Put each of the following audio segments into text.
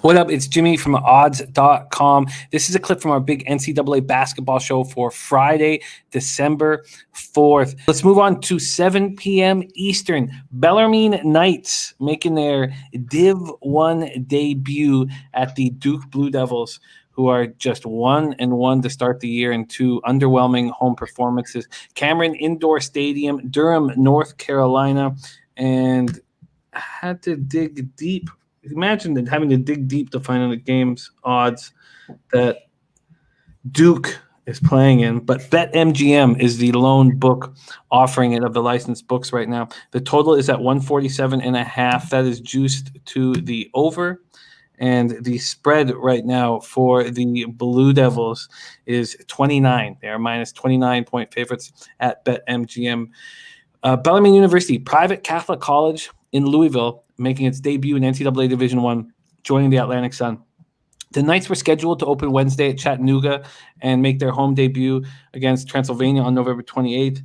What up? It's Jimmy from odds.com. This is a clip from our big NCAA basketball show for Friday, December 4th. Let's move on to 7 p.m. Eastern. Bellarmine Knights making their Div 1 debut at the Duke Blue Devils, who are just 1-1 to start the year in two underwhelming home performances. Cameron Indoor Stadium, Durham, North Carolina, and had to dig deep. Imagine that having to dig deep to find out the game's odds that Duke is playing in. But BetMGM is the lone book offering it of the licensed books right now. The total is at 147.5. That is juiced to the over. And the spread right now for the Blue Devils is 29. They are minus 29-point favorites at BetMGM. Bellarmine University, private Catholic college in Louisville, making its debut in NCAA Division I, joining the Atlantic Sun. The Knights were scheduled to open Wednesday at Chattanooga and make their home debut against Transylvania on November 28th,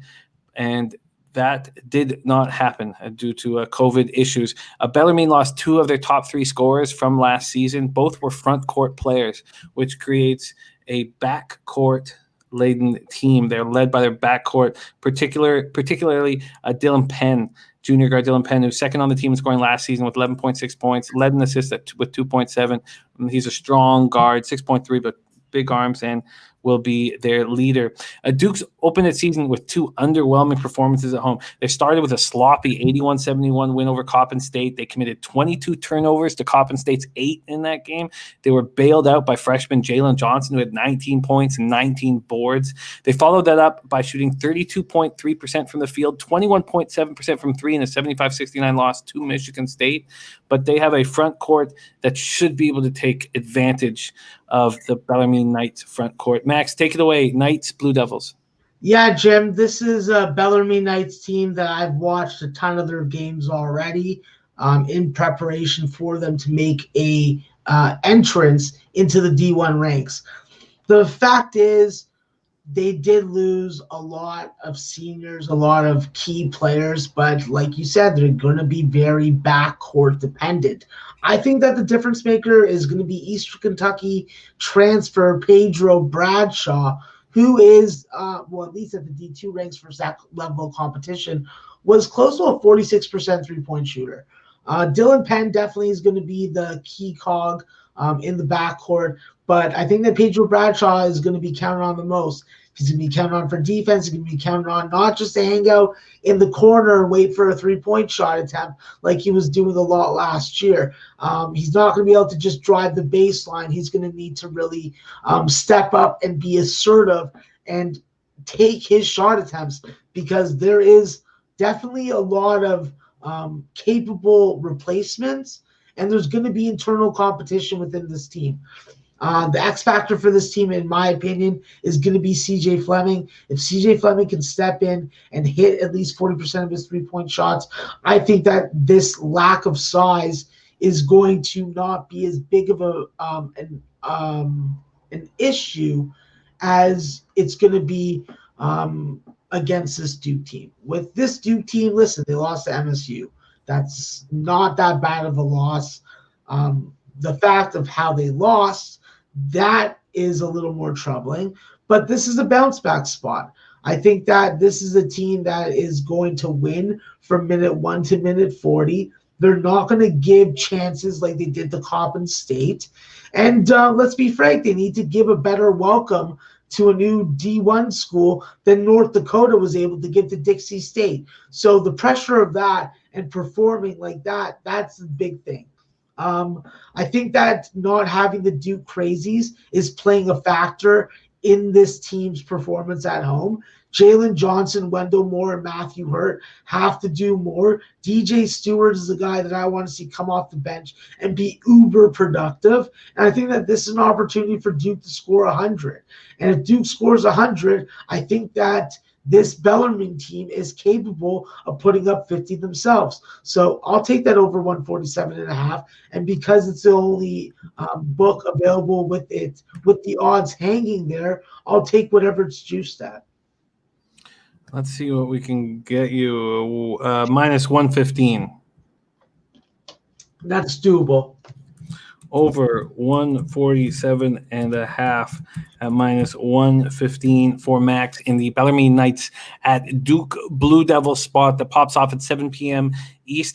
and that did not happen due to COVID issues. Bellarmine lost two of their top three scorers from last season. Both were front court players, which creates a backcourt laden team. They're led by their backcourt, particularly Dylan Penn, junior guard Dylan Penn, who's second on the team in scoring last season with 11.6 points, led in assists with 2.7. He's a strong guard, 6.3, but big arms, and will be their leader. Duke's opened its season with two underwhelming performances at home. They started with a sloppy 81-71 win over Coppin State. They committed 22 turnovers to Coppin State's 8 in that game. They were bailed out by freshman Jalen Johnson, who had 19 points and 19 boards. They followed that up by shooting 32.3% from the field, 21.7% from three in a 75-69 loss to Michigan State. But they have a front court that should be able to take advantage of the Bellarmine Knights front court. Max, take it away. Knights, Blue Devils. Yeah, Jim, this is a Bellarmine Knights team that I've watched a ton of their games already in preparation for them to make a entrance into the D1 ranks. The fact is, they did lose a lot of seniors, a lot of key players, but like you said, they're going to be very backcourt dependent. I think that the difference maker is going to be Eastern Kentucky transfer Pedro Bradshaw, who is, at least at the D2 ranks for that level of competition, was close to a 46% three-point shooter. Dylan Penn definitely is going to be the key cog in the backcourt, but I think that Pedro Bradshaw is going to be counted on the most. He's going to be counted on for defense. He's going to be counted on not just to hang out in the corner and wait for a three-point shot attempt like he was doing a lot last year. He's not going to be able to just drive the baseline. He's going to need to really step up and be assertive and take his shot attempts, because there is definitely a lot of capable replacements, and there's going to be internal competition within this team. The X factor for this team, in my opinion, is going to be CJ Fleming. If CJ Fleming can step in and hit at least 40% of his three-point shots, I think that this lack of size is going to not be as big of an issue as it's going to be against this Duke team. With this Duke team, listen, they lost to MSU. That's not that bad of a loss. The fact of how they lost, that is a little more troubling. But this is a bounce back spot. I think that this is a team that is going to win from minute 1 to minute 40. They're not going to give chances like they did to Coppin State. And let's be frank, they need to give a better welcome to a new D1 school than North Dakota was able to give to Dixie State. So the pressure of that and performing like that, that's the big thing. I think that not having the Duke Crazies is playing a factor in this team's performance at home. Jalen Johnson, Wendell Moore, and Matthew Hurt have to do more. DJ Stewart is the guy that I want to see come off the bench and be uber productive. And I think that this is an opportunity for Duke to score 100. And if Duke scores 100, I think that this Bellarmine team is capable of putting up 50 themselves. So I'll take that over 147.5. And because it's the only book available with the odds hanging there, I'll take whatever it's juiced at. Let's see what we can get you. Minus 115. That's doable. over 147.5 at minus 115 for Max in the Bellarmine Knights at Duke Blue Devil spot that pops off at 7 p.m. Eastern.